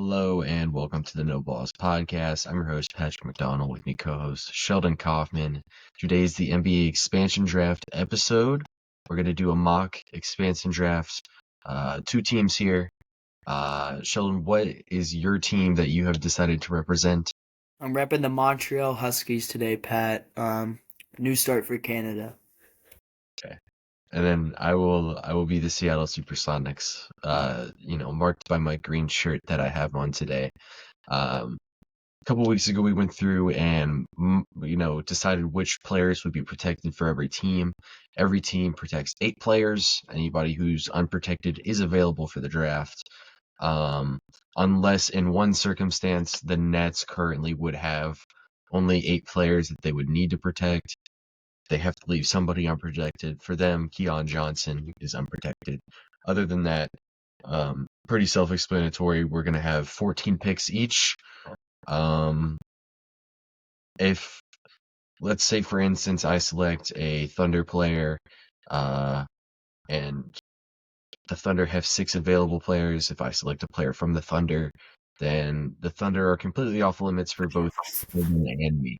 Hello and welcome to the No Balls Podcast. I'm your host, Patrick McDonald, with me co-host Sheldon Kaufman. Today's the NBA expansion draft episode. We're going to do a mock expansion draft. Two teams here. Sheldon, what is your team that you have decided to represent? I'm repping the Montreal Huskies today, Pat. New start for Canada. Okay. And then I will be the Seattle Supersonics, marked by my green shirt that I have on today. A couple weeks ago, we went through and decided which players would be protected for every team. Every team protects 8 players. Anybody who's unprotected is available for the draft. Unless in one circumstance, the Nets currently would have only 8 players that they would need to protect. They have to leave somebody unprotected. For them, Keon Johnson is unprotected. Other than that, pretty self-explanatory. We're going to have 14 picks each. If, let's say, for instance, I select a Thunder player, and the Thunder have 6 available players. If I select a player from the Thunder, then the Thunder are completely off limits for both them and me.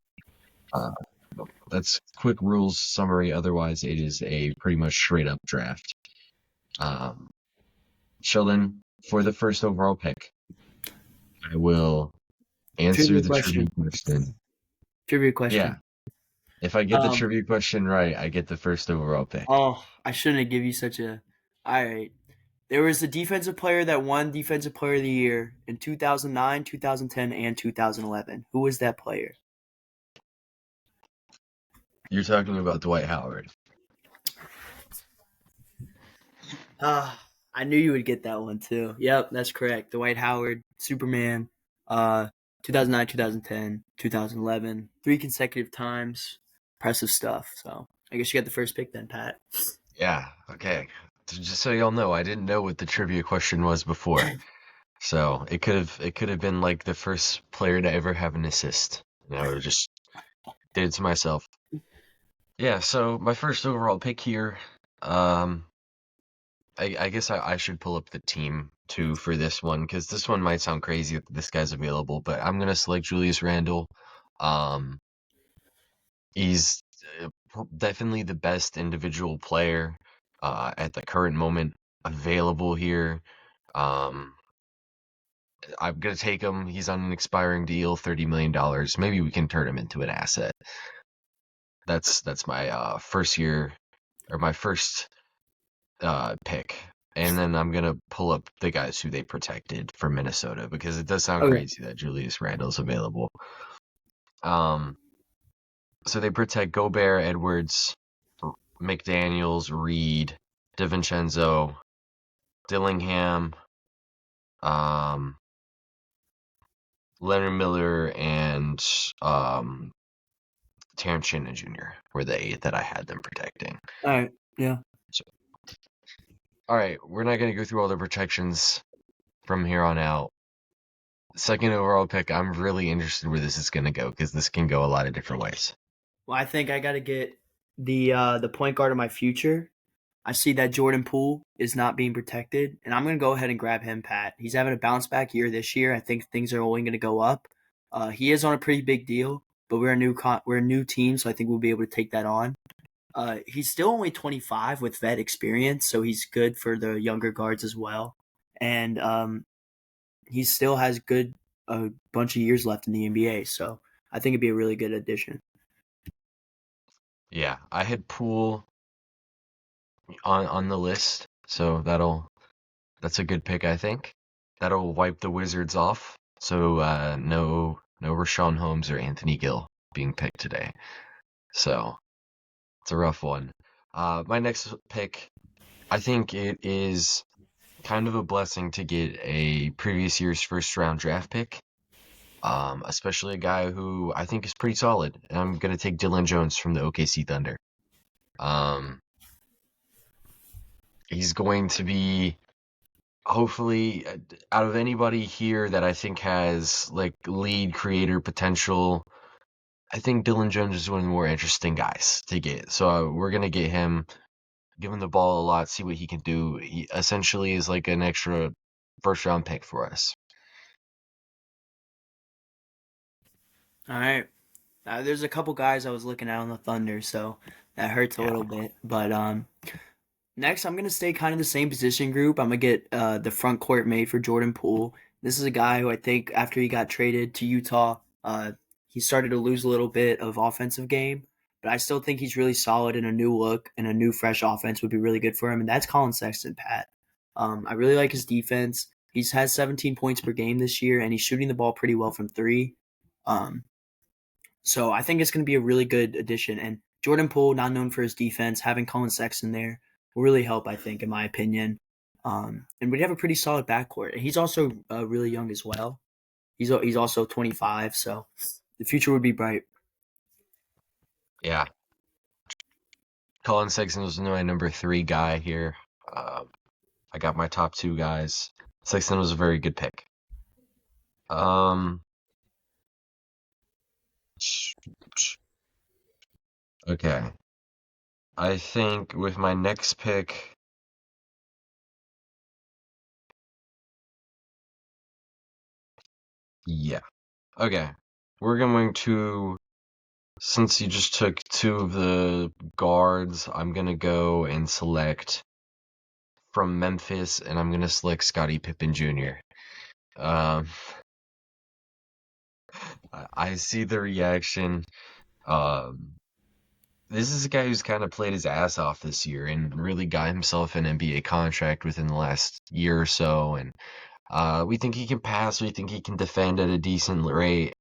That's quick rules summary. Otherwise, it is a pretty much straight up draft. Sheldon, for the first overall pick, I will answer Trivia the question. trivia question. Trivia question. Yeah, if I get the trivia question right, I get the first overall pick. Oh, I shouldn't give you such a. All right. There was a defensive player that won Defensive Player of the Year in 2009, 2010, and 2011. Who was that player? You're talking about Dwight Howard. I knew you would get that one too. Yep, that's correct. Dwight Howard, Superman, 2009, 2010, 2011, 3 consecutive times. Impressive stuff. So I guess you got the first pick then, Pat. Yeah, okay. Just so y'all know, I didn't know what the trivia question was before. So it could have been like the first player to ever have an assist. I would have just did it to myself. Yeah, so my first overall pick here, I guess I should pull up the team too for this one, because this one might sound crazy that this guy's available, but I'm gonna select Julius Randle. He's definitely the best individual player at the current moment available here. I'm gonna take him. He's on an expiring deal, $30 million. Maybe we can turn him into an asset. That's my first year, or my first pick. And then I'm gonna pull up the guys who they protected for Minnesota, because it does sound crazy that Julius Randle's available. So they protect Gobert, Edwards, McDaniels, Reed, DiVincenzo, Dillingham, Leonard Miller, and Terrence Shannon Jr. were the 8 that I had them protecting. All right, yeah. So, all right, we're not going to go through all the protections from here on out. Second overall pick, I'm really interested where this is going to go, because this can go a lot of different ways. Well, I think I got to get the point guard of my future. I see that Jordan Poole is not being protected, and I'm going to go ahead and grab him, Pat. He's having a bounce back year this year. I think things are only going to go up. He is on a pretty big deal, but we're a new team, so I think we'll be able to take that on. He's still only 25 with vet experience, so he's good for the younger guards as well. And he still has a bunch of years left in the NBA, so I think it'd be a really good addition. Yeah, I had Poole on the list, so that's a good pick, I think. That'll wipe the Wizards off. So no Rashawn Holmes or Anthony Gill being picked today. So it's a rough one. My next pick, I think it is kind of a blessing to get a previous year's first round draft pick. Especially a guy who I think is pretty solid. I'm gonna take Dylan Jones from the OKC Thunder. He's going to be, hopefully, out of anybody here that I think has like lead creator potential, I think Dylan Jones is one of the more interesting guys to get. So we're gonna get him, give him the ball a lot, see what he can do. He essentially is like an extra first round pick for us. All right. There's a couple guys I was looking at on the Thunder, so that hurts a Yeah, little bit. But next, I'm gonna stay kind of the same position group. I'm gonna get the front court made for Jordan Poole. This is a guy who I think after he got traded to Utah, he started to lose a little bit of offensive game, but I still think he's really solid in a new look and a new fresh offense would be really good for him. And that's Colin Sexton, Pat. I really like his defense. He's had 17 points per game this year, and he's shooting the ball pretty well from three. Um, so I think it's going to be a really good addition. And Jordan Poole, not known for his defense, having Colin Sexton there will really help, I think, in my opinion. And we'd have a pretty solid backcourt. And he's also really young as well. He's also 25, so the future would be bright. yeah. Colin Sexton was my number 3 guy here. I got my top 2 guys. Sexton was a very good pick. Um, okay. I think with my next pick, yeah. Okay. We're going to, since you just took 2 of the guards, I'm gonna go and select from Memphis, and I'm gonna select Scottie Pippen Jr. Um, I see the reaction. Um, this is a guy who's kind of played his ass off this year and really got himself an NBA contract within the last year or so. And we think he can pass. We think he can defend at a decent rate.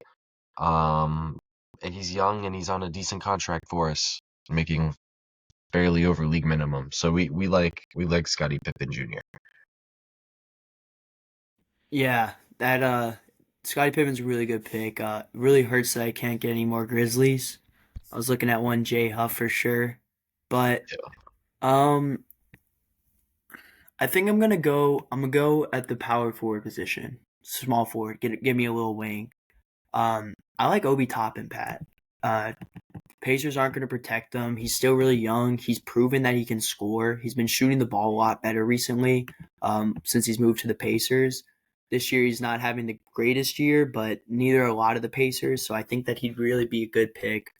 Um, and he's young and he's on a decent contract for us, making barely over league minimum. So we like Scottie Pippen Jr. Yeah, that Scottie Pippen's a really good pick. Really hurts that I can't get any more Grizzlies. I was looking at one Jay Huff for sure, but um, I think I'm gonna go. I'm gonna go at the power forward position, small forward. Give me a little wing. I like Obi Toppin, Pat. Uh, Pacers aren't going to protect him. He's still really young. He's proven that he can score. He's been shooting the ball a lot better recently since he's moved to the Pacers. This year, he's not having the greatest year, but neither are a lot of the Pacers. So I think that he'd really be a good pick.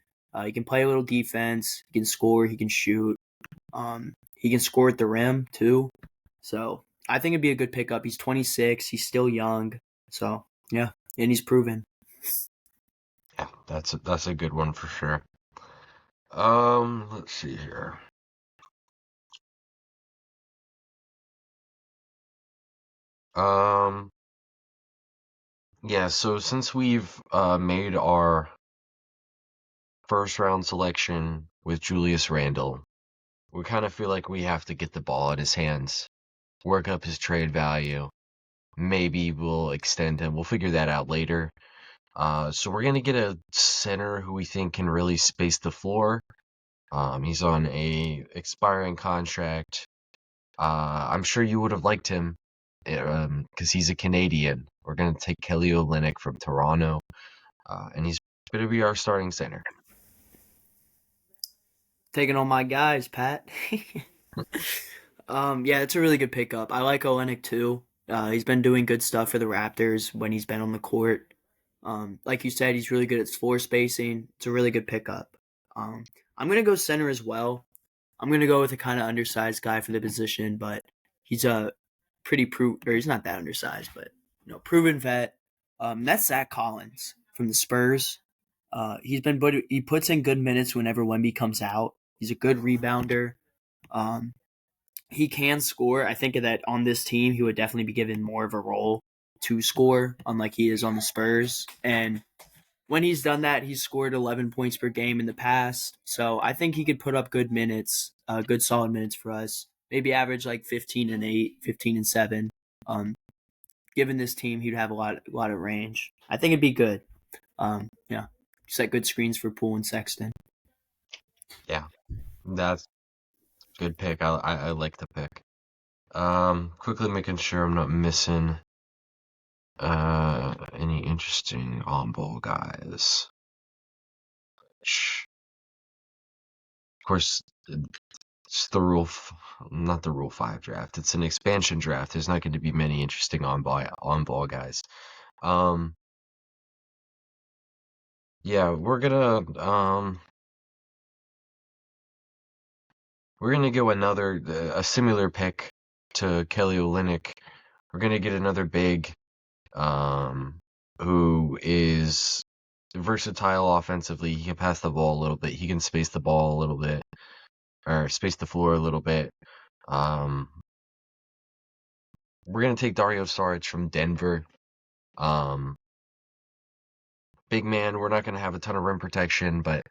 He can play a little defense. He can score. He can shoot. He can score at the rim, too. So I think it'd be a good pickup. He's 26. He's still young. So, yeah. And he's proven. Yeah, that's a good one for sure. Let's see here. Um, yeah, so since we've made our first round selection with Julius Randle, we kind of feel like we have to get the ball in his hands, work up his trade value. Maybe we'll extend him. We'll figure that out later. So we're gonna get a center who we think can really space the floor. He's on a expiring contract. I'm sure you would have liked him, because he's a Canadian. We're gonna take Kelly Olynyk from Toronto, and he's gonna be our starting center. Taking on my guys, Pat. Yeah, it's a really good pickup. I like Olenek too. He's been doing good stuff for the Raptors when he's been on the court. Like you said, he's really good at floor spacing. It's a really good pickup. Um, I'm gonna go center as well. I'm gonna go with a kind of undersized guy for the position, but he's a or he's not that undersized, but proven vet. That's Zach Collins from the Spurs. He puts in good minutes whenever Wemby comes out. He's a good rebounder. Um, he can score. I think that on this team, he would definitely be given more of a role to score, unlike he is on the Spurs. And when he's done that, he's scored 11 points per game in the past. So I think he could put up good minutes, good solid minutes for us. Maybe average like 15 and 8, 15 and 7. Um, Given this team, he'd have a lot of range. I think it'd be good. Yeah, set good screens for Poole and Sexton. Yeah, that's a good pick. I like the pick. Quickly making sure I'm not missing any interesting on-ball guys. Of course, it's the not the Rule 5 draft. It's an expansion draft. There's not going to be many interesting on-ball guys. Um, yeah, we're gonna go another a similar pick to Kelly Olynyk. We're gonna get another big, um, who is versatile offensively. He can pass the ball a little bit. He can space the ball a little bit, or space the floor a little bit. Um, we're gonna take Dario Saric from Denver. Um, big man. We're not gonna have a ton of rim protection, but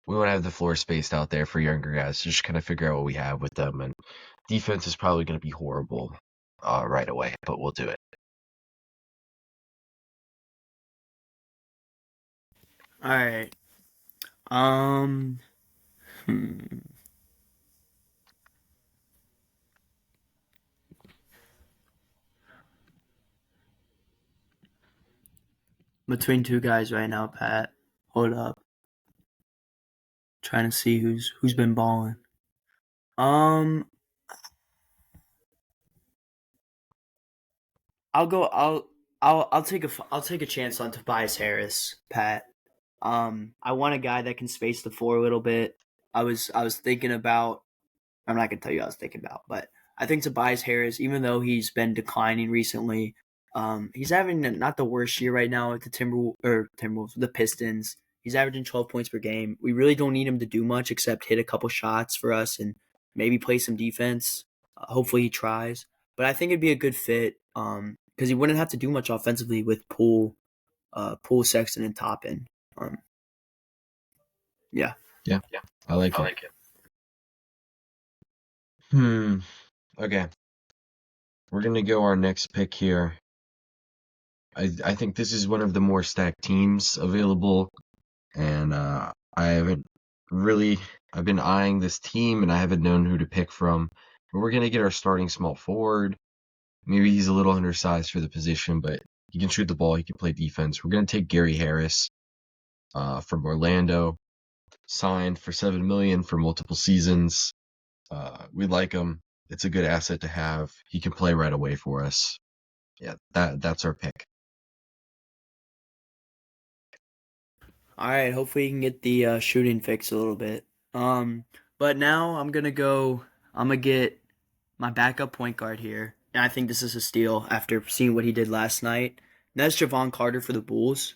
we want to have the floor spaced out there for younger guys to just kind of figure out what we have with them. And defense is probably going to be horrible right away, but we'll do it. All right. Um. hmm. Between two guys right now, Pat. Hold up. Trying to see who's been balling. Um. I'll go. I'll take a chance on Tobias Harris, Pat. I want a guy that can space the floor a little bit. I was thinking about. I'm not gonna tell you what I was thinking about, but I think Tobias Harris, even though he's been declining recently, he's having not the worst year right now at the Timberwolves, the Pistons. He's averaging 12 points per game. We really don't need him to do much except hit a couple shots for us and maybe play some defense. Hopefully he tries, but I think it'd be a good fit because he wouldn't have to do much offensively with Poole, Sexton, and Toppin. Um, yeah. Yeah, I like I it. like it. Hmm. Okay. We're going to go our next pick here. I think this is one of the more stacked teams available, and I haven't really. I've been eyeing this team, and I haven't known who to pick from. But we're going to get our starting small forward. Maybe he's a little undersized for the position, but he can shoot the ball. He can play defense. We're going to take Gary Harris from Orlando, signed for $7 million for multiple seasons. We like him. It's a good asset to have. He can play right away for us. Yeah, that's our pick. All right, hopefully you can get the shooting fixed a little bit. Um, but now I'm gonna go. I'm gonna get my backup point guard here, and I think this is a steal after seeing what he did last night. And that's Javon Carter for the Bulls.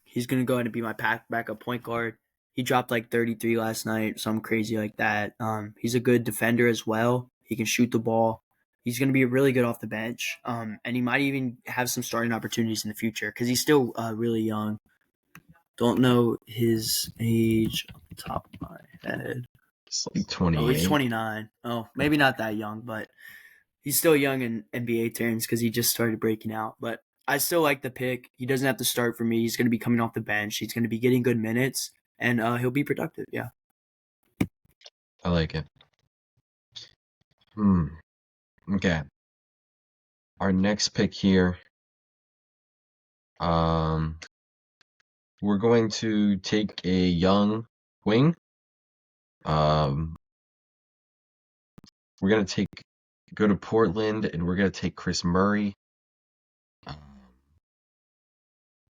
He's gonna go ahead and be my backup point guard. He dropped like 33 last night, something crazy like that. He's a good defender as well. He can shoot the ball. He's gonna be really good off the bench. And he might even have some starting opportunities in the future because he's still really young. Don't know his age off the top of my head. It's like Oh, he's 28. 29. Oh, maybe not that young, but he's still young in NBA terms because he just started breaking out. But I still like the pick. He doesn't have to start for me. He's going to be coming off the bench. He's going to be getting good minutes, and he'll be productive. Yeah. I like it. Hmm. Okay. Our next pick here. Um, we're going to take a young wing. Um, we're gonna go to Portland, and we're gonna take Chris Murray. Um,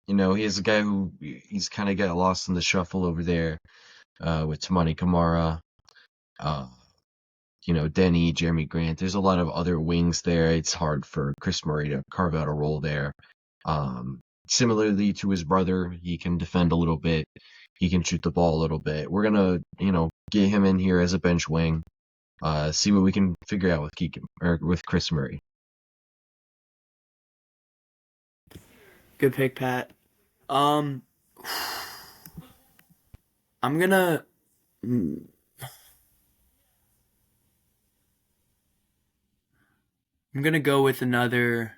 he's a guy who he's kind of got lost in the shuffle over there with Tamani Kamara. Uh, Denny, Jeremy Grant. There's a lot of other wings there. It's hard for Chris Murray to carve out a role there. Similarly to his brother, he can defend a little bit. He can shoot the ball a little bit. We're gonna, get him in here as a bench wing. See what we can figure out with Keegan or with Chris Murray. Good pick, Pat. Um, I'm gonna. I'm gonna go with another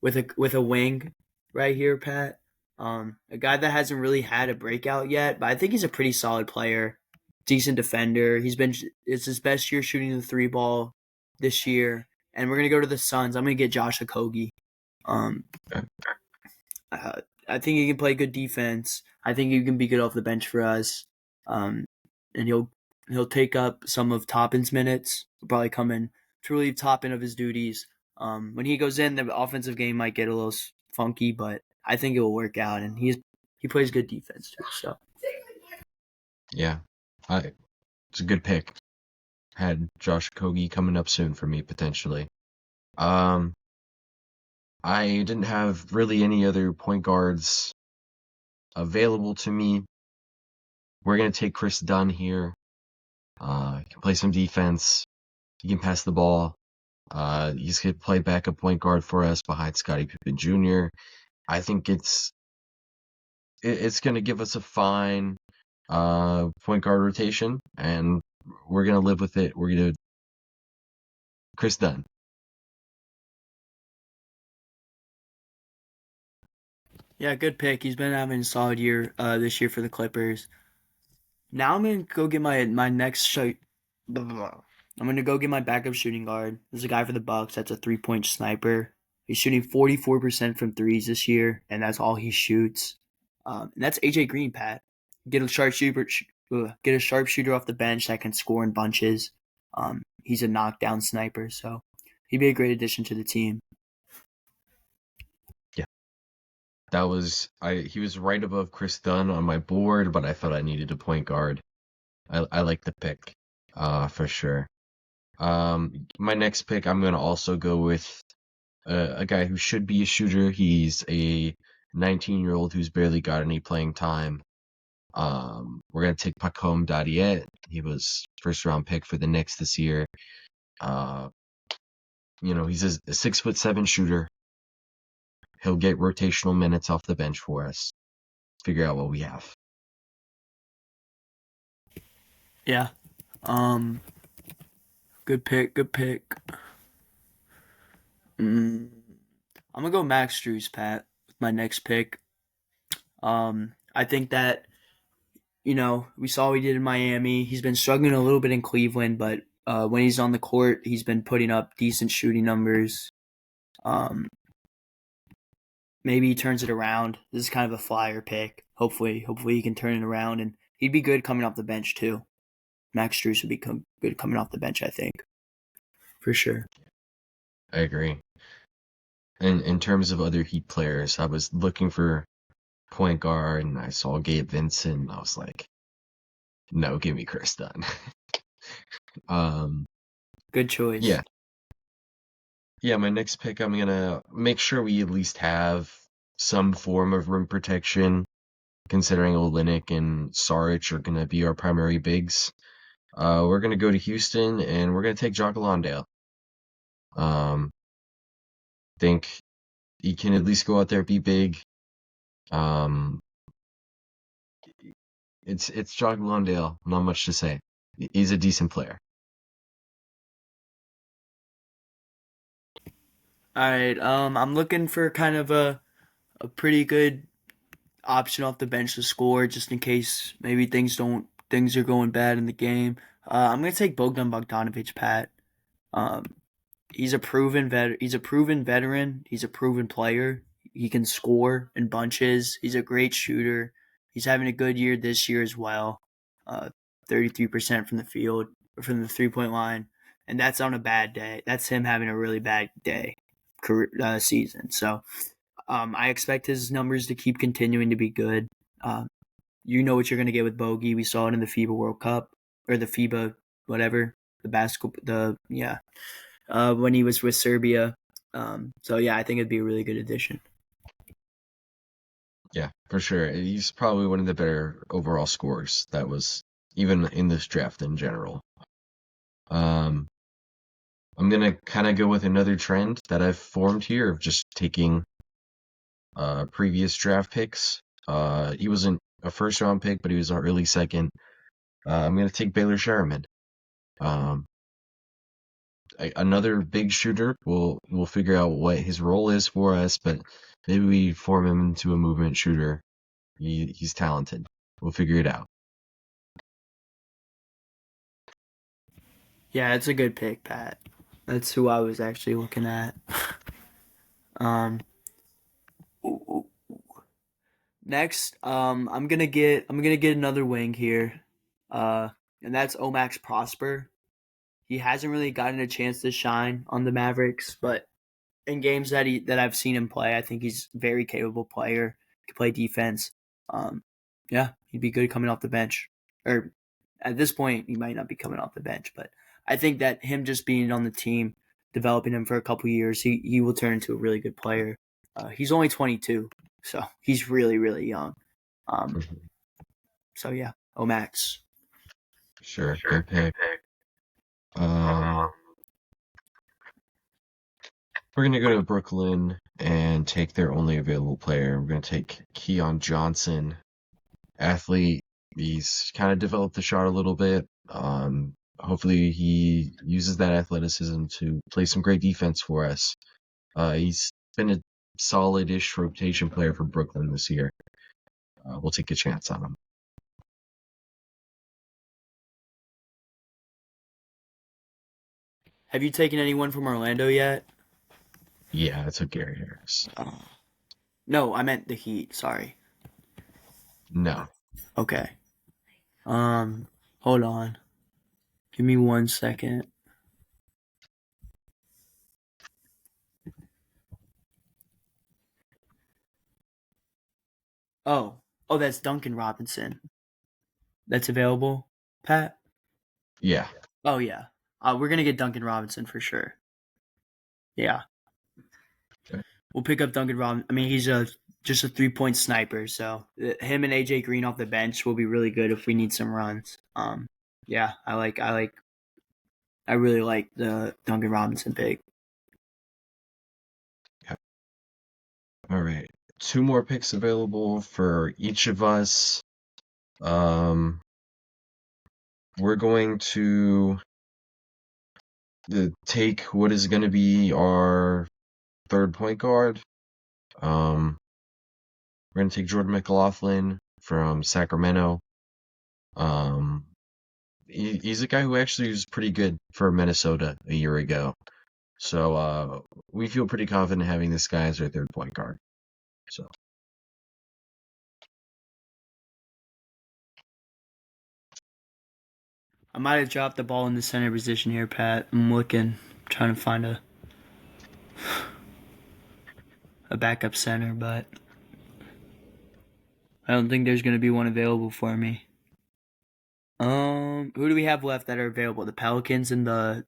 with a wing right here, Pat. A guy that hasn't really had a breakout yet, but I think he's a pretty solid player, decent defender. It's his best year shooting the three ball this year, and we're gonna go to the Suns. I'm gonna get Josh Okogie. Um, Okay. I think he can play good defense. I think he can be good off the bench for us. Um, and he'll take up some of Toppin's minutes. He'll probably come in to relieve Toppin of his duties. When he goes in, the offensive game might get a little funky, but I think it will work out. And he's he plays good defense too. So Yeah, it's a good pick. Had Josh Kogi coming up soon for me potentially. Um, I didn't have really any other point guards available to me. We're gonna take Chris Dunn here. He can play some defense. He can pass the ball. He's gonna play backup point guard for us behind Scottie Pippen Jr. I think it's gonna give us a fine point guard rotation, and we're gonna live with it. We're gonna Chris Dunn. yeah, good pick. He's been having a solid year this year for the Clippers. Now I'm gonna go get my next shot. I'm gonna go get my backup shooting guard. There's a guy for the Bucks that's a 3-point sniper. He's shooting 44% from threes this year, and that's all he shoots. And that's AJ Green, Pat. Get a sharpshooter, get a sharpshooter off the bench that can score in bunches. He's a knockdown sniper, so he'd be a great addition to the team. Yeah, that was he was right above Chris Dunn on my board, but I thought I needed a point guard. I like the pick, for sure. My next pick, I'm gonna also go with a guy who should be a shooter. He's a 19-year-old who's barely got any playing time. We're gonna take Pacome Dadiet. He was first round pick for the Knicks this year. Uh, he's a 6'7" shooter. He'll get rotational minutes off the bench for us. Figure out what we have. Yeah. Um. Good pick. Good pick. I'm gonna go Max Strus, Pat, with my next pick. I think that we saw what he did in Miami. He's been struggling a little bit in Cleveland, but when he's on the court, he's been putting up decent shooting numbers. Um, Maybe he turns it around. This is kind of a flyer pick. Hopefully he can turn it around, and he'd be good coming off the bench too. Max Strus would be good coming off the bench, I think, for sure. I agree. And in terms of other Heat players, I was looking for point guard, and I saw Gabe Vincent. And I was like, no, give me Chris Dunn. um, Good choice. yeah, yeah. My next pick, I'm gonna make sure we at least have some form of rim protection, considering Olynyk and Saric are gonna be our primary bigs. We're gonna go to Houston, and we're gonna take Jock Landale. Um, think he can at least go out there, be big. Um, it's Jock Landale. Not much to say. He's a decent player. All right. I'm looking for kind of a pretty good option off the bench to score, just in case maybe things are going bad in the game. I'm gonna take Bogdan Bogdanovic, Pat. Um, he's a proven veteran. He's a proven player. He can score in bunches. He's a great shooter. He's having a good year this year as well. 33% from the field, from the 3-point line, and that's on a bad day. That's him having a really bad day, season. So I expect his numbers to keep continuing to be good. Um, you know what you're going to get with Bogey. We saw it in the FIBA World Cup or the FIBA whatever the basketball when he was with Serbia. So yeah, I think it'd be a really good addition. Yeah, for sure. He's probably one of the better overall scorers that was even in this draft in general. Um, I'm gonna kind of go with another trend that I've formed here of just taking previous draft picks. He wasn't a first round pick, but he was an early second. I'm gonna take Baylor Sherman. Um, another big shooter. We'll figure out what his role is for us, but maybe we form him into a movement shooter. He's talented. We'll figure it out. Yeah, it's a good pick, Pat. That's who I was actually looking at. um, Next, I'm gonna get another wing here, and that's Omax Prosper. He hasn't really gotten a chance to shine on the Mavericks, but in games that I've seen him play, I think he's a very capable player. He can play defense. Yeah, he'd be good coming off the bench. Or at this point, he might not be coming off the bench, but I think that him just being on the team, developing him for a couple years, he will turn into a really good player. He's only 22, so he's really really young. Um, Mhm. so yeah, Omax. Sure, good pick. Um, we're gonna go to Brooklyn and take their only available player. We're gonna take Keon Johnson, athlete. He's kind of developed the shot a little bit. Hopefully he uses that athleticism to play some great defense for us. He's been a solid-ish rotation player for Brooklyn this year. We'll take a chance on him. Have you taken anyone from Orlando yet? Yeah, I took Gary Harris. No, I meant the Heat. Sorry. No, Okay. Hold on. Give me 1 second. Oh, that's Duncan Robinson. That's available, Pat. yeah, Oh yeah. We're gonna get Duncan Robinson for sure. Yeah, okay. we'll pick up Duncan Robinson. I mean, he's just a 3-point sniper. So him and AJ Green off the bench will be really good if we need some runs. Yeah, I really like the Duncan Robinson pick. Yeah. All right, two more picks available for each of us. Um, we're going to take what is going to be our third point guard. We're going to take Jordan McLaughlin from Sacramento. Um, he's a guy who actually was pretty good for Minnesota a year ago. So we feel pretty confident having this guy as our third point guard. So I might have dropped the ball in the center position here, Pat. I'm looking, trying to find a backup center, but I don't think there's gonna be one available for me. Who do we have left that are available? The Pelicans and the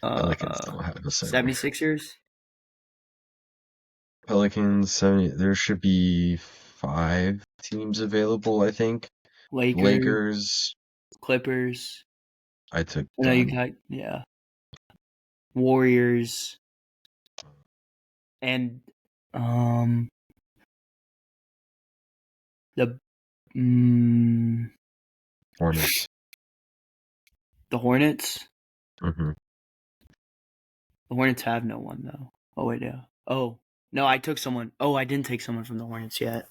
Pelicans uh don't have a center. 76ers? Pelicans, 70, there should be five teams available, I think. Lakers, Lakers, Clippers. I took I know you them. got, yeah. Warriors and um the mm, Hornets. the Hornets. Hmm. The Hornets have no one though. Oh wait, yeah. Oh no, I took someone. Oh, I didn't take someone from the Hornets yet.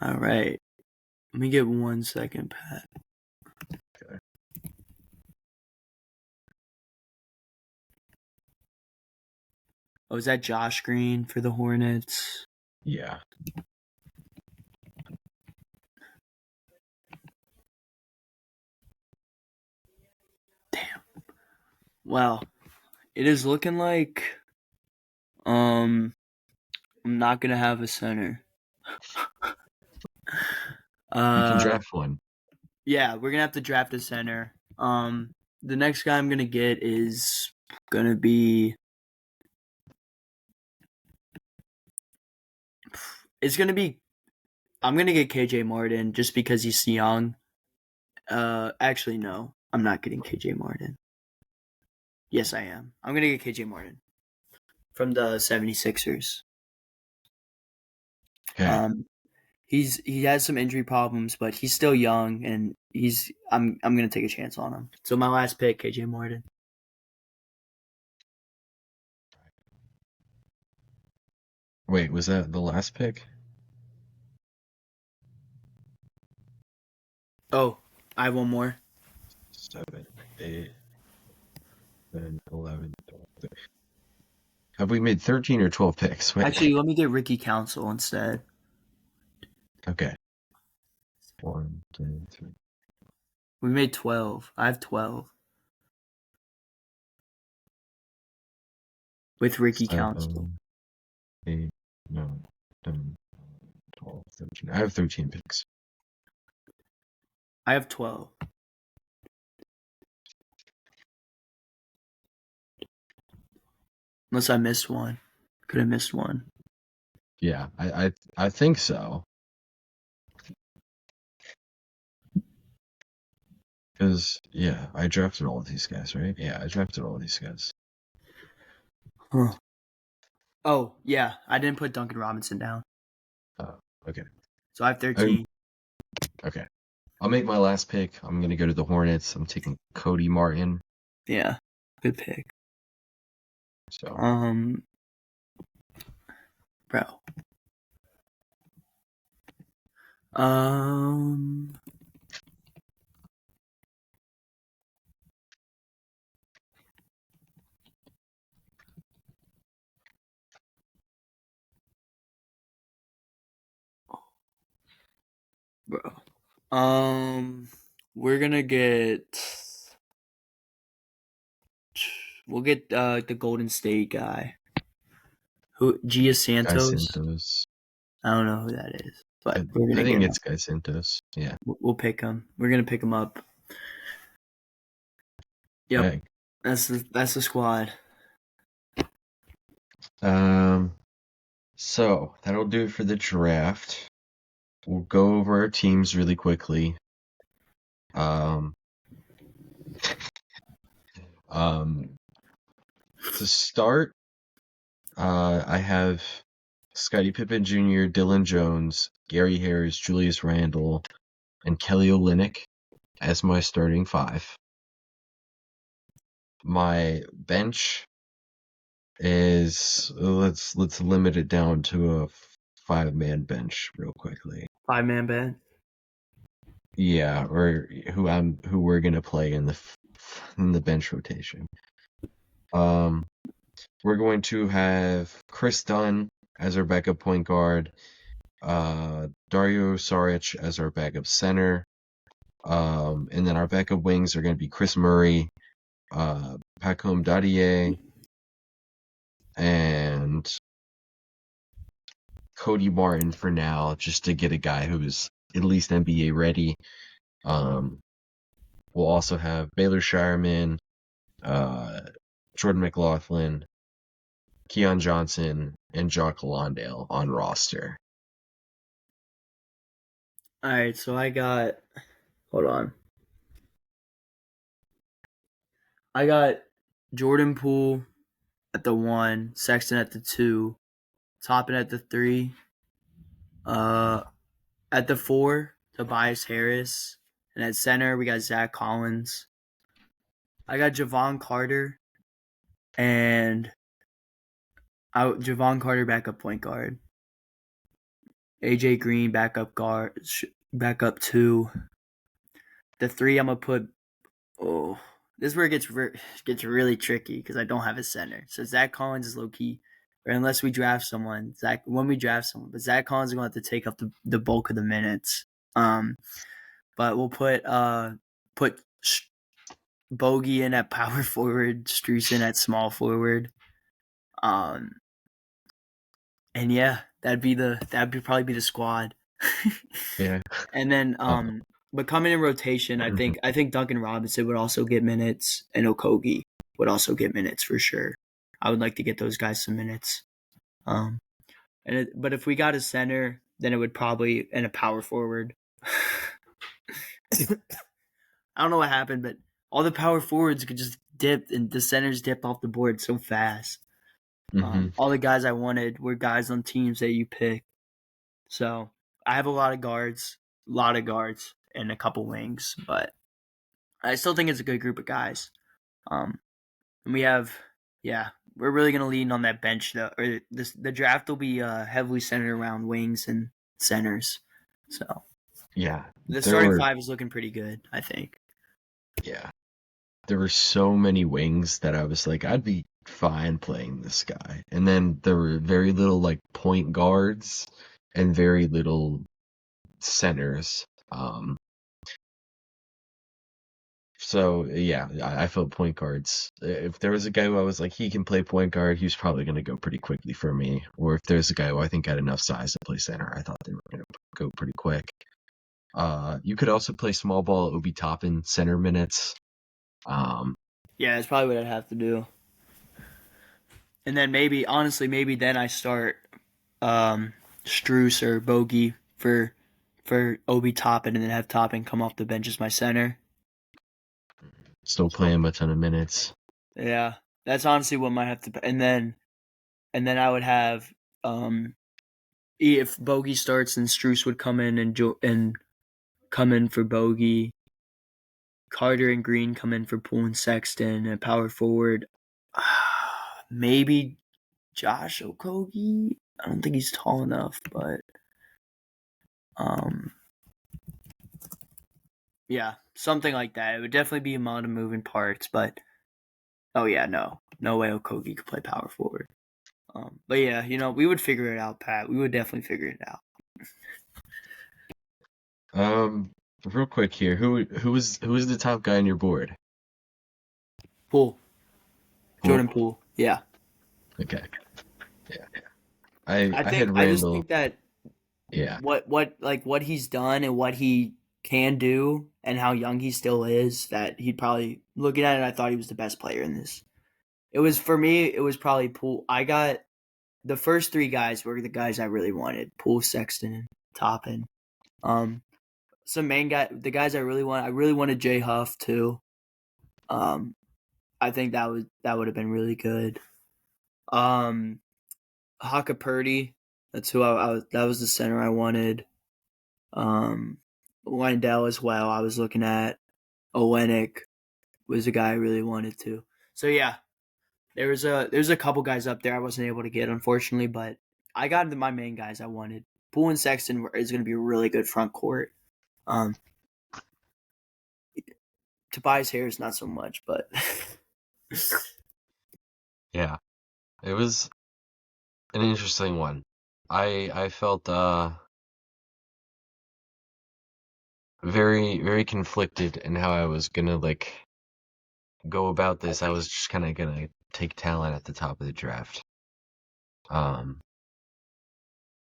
All right, let me get 1 second, Pat. Okay. Oh, is that Josh Green for the Hornets? Yeah. Damn. Well, it is looking like um I'm not gonna have a center. You can uh, draft one. yeah, we're gonna have to draft a center. The next guy I'm gonna get is gonna be. It's gonna be. I'm gonna get KJ Martin just because he's young. Actually, no, I'm not getting KJ Martin. Yes, I am. I'm gonna get KJ Martin from the 76ers. Okay. Um, he has some injury problems, but he's still young, and I'm gonna take a chance on him. So my last pick, KJ Martin. Wait, was that the last pick? Oh, I have one more. 7, 8, 10, 11, 12. Have we made 13 or 12 picks? Wait. Actually, let me get Ricky Council instead. Okay. 1, 2, 3. We made 12. I have 12 with Ricky Council. 7, 8. No, 10, 12, 13. I have 13 picks. I have 12. Unless I missed one. Could have missed one. Yeah, I think so. Because, yeah, I drafted all of these guys, right? Yeah, I drafted all of these guys. Huh. Oh, yeah. I didn't put Duncan Robinson down. Oh, okay. So I have I, 13. okay. I'll make my last pick. I'm going to go to the Hornets. I'm taking Cody Martin. Yeah. Good pick. So, Bro. Um, bro. We're gonna get. We'll get the Golden State guy. Who? Gia Guy Santos. Santos. I don't know who that is, but I, we're I gonna think get him. it's Guy Santos. Yeah. We'll pick him. We're gonna pick him up. Yep. Okay. That's the squad. Um, so that'll do it for the draft. We'll go over our teams really quickly. Um, um, to start, I have Scottie Pippen Jr., Dylan Jones, Gary Harris, Julius Randle, and Kelly Olynyk as my starting five. My bench is let's limit it down to a 5-man bench real quickly. 5-man band. Yeah, or who we're gonna play in the bench rotation. We're going to have Chris Dunn as our backup point guard, Dario Saric as our backup center, and then our backup wings are going to be Chris Murray, Pacome Dadier, and Cody Martin for now, just to get a guy who's at least NBA ready. We'll also have Baylor Shireman, Jordan McLaughlin, Keon Johnson, and Jock Londale on roster. All right, so I got. Hold on. I got Jordan Poole at the 1, Sexton at the 2, Toppin at the 3, uh, at the 4, Tobias Harris, and at center we got Zach Collins. I got Javon Carter and Javon Carter backup point guard. AJ Green backup guard, backup 2. The 3 I'm gonna put. Oh, this is where it gets really tricky because I don't have a center. So Zach Collins is low key, or unless we draft someone, when we draft someone, but Zach Collins is going to have to take up the bulk of the minutes. But we'll put Bogey in at power forward, Streisand at small forward. And yeah, that'd probably be the squad. Yeah. And then but coming in rotation, I think Duncan Robinson would also get minutes, and Okogie would also get minutes for sure. I would like to get those guys some minutes. But if we got a center, then it would probably and a power forward. I don't know what happened, but all the power forwards could just dip, and the centers dip off the board so fast. All the guys I wanted were guys on teams that you pick. So I have a lot of guards, and a couple wings, but I still think it's a good group of guys. And we have, we're really gonna lean on that bench though. Or the draft will be heavily centered around wings and centers. So Yeah, the there starting were five is looking pretty good, I think. yeah, there were so many wings that I was like, I'd be fine playing this guy. And then there were very little like point guards and very little centers. So yeah, I felt point guards. If there was a guy who I was like, he can play point guard, he was probably going to go pretty quickly for me. Or if there's a guy who I think had enough size to play center, I thought they were going to go pretty quick. You could also play small ball, Obi Toppin center minutes. Um, Yeah, it's probably what I'd have to do. And then maybe, honestly, maybe then I start Struce or Bogey for Obi Toppin, and then have Toppin come off the bench as my center. Still playing a ton of minutes. Yeah, that's honestly what might have to. And then I would have if Bogey starts, then Struce would come in and come in for Bogey. Carter and Green come in for Poole and Sexton, and power forward. Maybe Josh Okogie. I don't think he's tall enough, but um, yeah, something like that. It would definitely be a lot of moving parts, but oh yeah, no way Okogie could play power forward. But yeah, we would figure it out, Pat. We would definitely figure it out. Real quick here, who was the top guy on your board? Poole, Poole? Jordan Poole. Yeah, Okay. Yeah. I had I just Randall. think that Yeah. what he's done and what he can do and how young he still is, that he'd probably, looking at it, I thought he was the best player in this. It was, for me, it was probably Poole. I got the first three guys were the guys I really wanted: Poole, Sexton, and Toppin. Some main the guys I really want. I really wanted Jay Huff too. I think that would have been really good. Haka Purdy, that's who I was. That was the center I wanted. Wendell as well. I was looking at. Olenek was a guy I really wanted to. So yeah, there's a couple guys up there I wasn't able to get, unfortunately, but I got my main guys I wanted. Poole and Sexton is going to be a really good front court. Um, Tobias Harris not so much, but Yeah. It was an interesting one. I felt very very conflicted in how I was gonna like go about this. I was just kind of gonna take talent at the top of the draft. Um,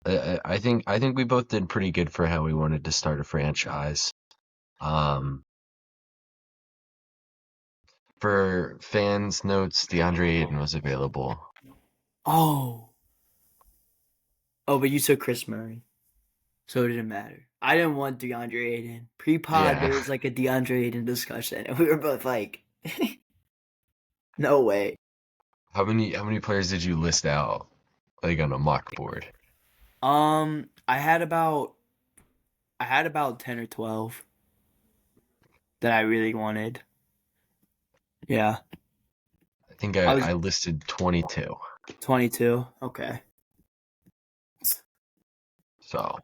I think we both did pretty good for how we wanted to start a franchise. Um, for fans' notes, DeAndre Ayton was available. oh, but you took Chris Murray, so it didn't matter. I didn't want DeAndre Ayton. Pre-pod, Yeah. there was like a DeAndre Ayton discussion, and we were both like, "No way." How many players did you list out like on a mock board? I had about 10 or 12 that I really wanted. Yeah, I think I I was listed 22. 22. Okay. So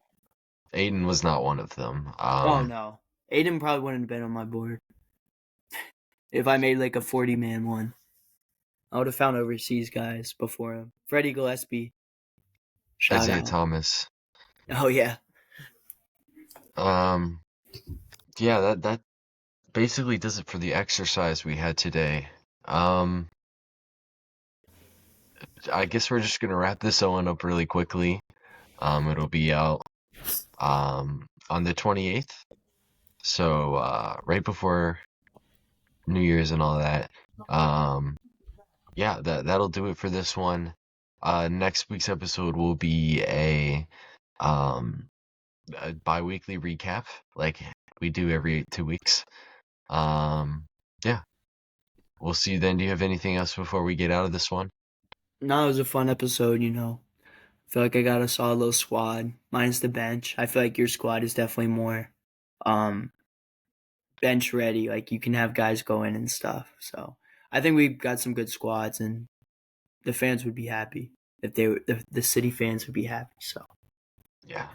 Aiden was not one of them. Oh no, Aiden probably wouldn't have been on my board if I made like a 40-man one. I would have found overseas guys before him. Freddie Gillespie, shout Isaiah out. Thomas. Oh yeah. Um, yeah, that basically does it for the exercise we had today. Um, I guess we're just gonna wrap this one up really quickly. It'll be out on the 28th, so right before New Year's and all that. Um, yeah, that'll do it for this one. Next week's episode will be um a bi-weekly recap, like we do every 2 weeks. Um, yeah, we'll see you then. Do you have anything else before we get out of this one? No, it was a fun episode. I feel like I got a solid little squad, minus the bench. I feel like your squad is definitely more um bench ready. Like you can have guys go in and stuff. So I think we've got some good squads, and the fans would be happy if the city fans would be happy. So Yeah,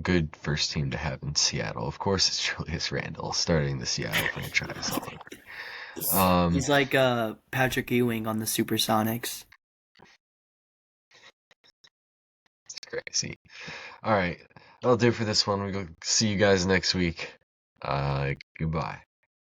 good first team to have in Seattle. Of course, it's Julius Randle starting the Seattle franchise all over. he's like Patrick Ewing on the Supersonics. It's crazy. All right, that'll do for this one. We'll see you guys next week. Goodbye.